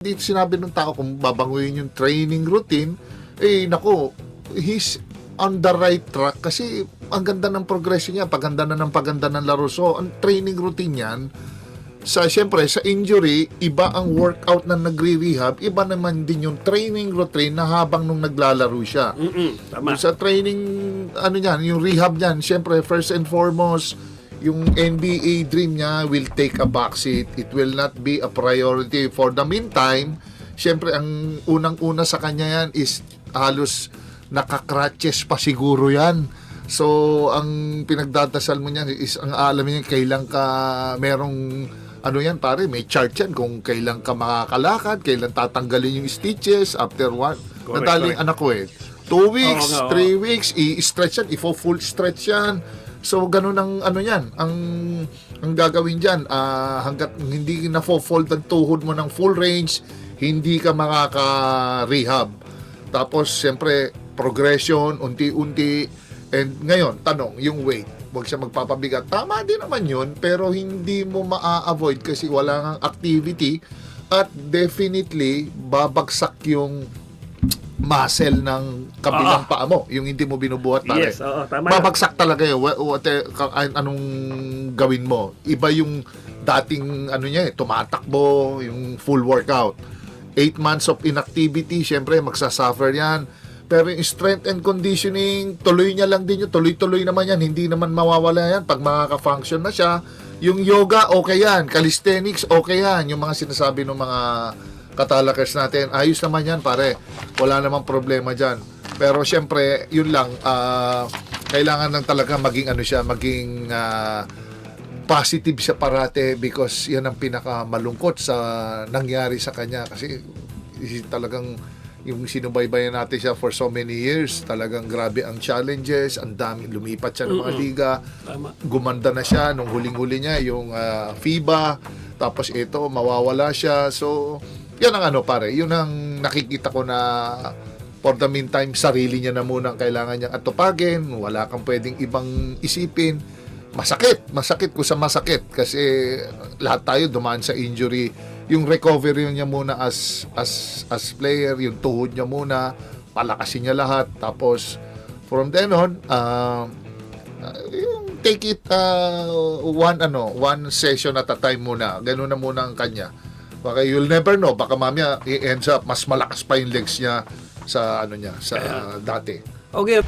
Dito sinabi ng tao kung babanguhin yung training routine, nako, he's on the right track kasi ang ganda ng progression niya, paganda na ng paganda ng laro. So, ang training routine niyan, siyempre, sa injury, iba ang workout na nagre-rehab, iba naman din yung training routine na habang nung naglalaro siya. Tama. Sa training, yung rehab niyan, siyempre, first and foremost, yung NBA dream niya will take a backseat. It will not be a priority. For the meantime, syempre, ang unang-una sa kanya yan is halos nakakrutches pa siguro yan. So, ang pinagdadasal mo niya is, ang alam niya, kailan ka merong, pare, may chart yan kung kailan ka makakalakad, kailan tatanggalin yung stitches, after what. Nadaling anak ko 2 weeks, 3 weeks, i-stretch yan, i-full stretch yan. So, ganun ang yan. Ang gagawin dyan, hanggat hindi na-fold ang tuhod mo ng full range, hindi ka makaka-rehab. Tapos, siyempre, progression, unti-unti. And ngayon, tanong, yung weight. Huwag siya magpapabigat. Tama din naman yun, pero hindi mo maa-avoid kasi wala ngang activity at definitely, babagsak yung muscle ng kabilang paa mo, yung hindi mo binubuhat, pare. Yes, tama. Babagsak talaga yun. Anong gawin mo? Iba yung dating, tumatakbo, yung full workout. 8 months of inactivity, syempre, magsasuffer yan. Pero yung strength and conditioning, tuloy niya lang din yun. Tuloy-tuloy naman yan. Hindi naman mawawala yan pag makaka-function na siya. Yung yoga, okay yan. Calisthenics, okay yan. Yung mga sinasabi ng mga katalakers natin, ayos naman yan, pare. Wala namang problema dyan. Pero syempre, yun lang, kailangan lang talaga maging maging positive siya parate because yan ang pinakamalungkot sa nangyari sa kanya kasi talagang yung sinubaybayan natin siya for so many years, talagang grabe ang challenges, ang dami, lumipat siya ng mga liga. Tama. Gumanda na siya nung huling-huli niya, yung FIBA, tapos ito, mawawala siya. So, yan ang pare, yun ang nakikita ko na for the meantime, sarili niya na muna ang kailangan niyang atupagin, wala kang pwedeng ibang isipin. Masakit kung sa masakit kasi lahat tayo dumaan sa injury. Yung recovery niya muna as player, yung tuhod niya muna, palakasin niya lahat. Tapos, from then on, yung take it one session at a time muna. Ganun na muna ang kanya. Baka you'll never know, baka mamaya i-ends up mas malakas pa yung legs niya sa sa dati. Okay.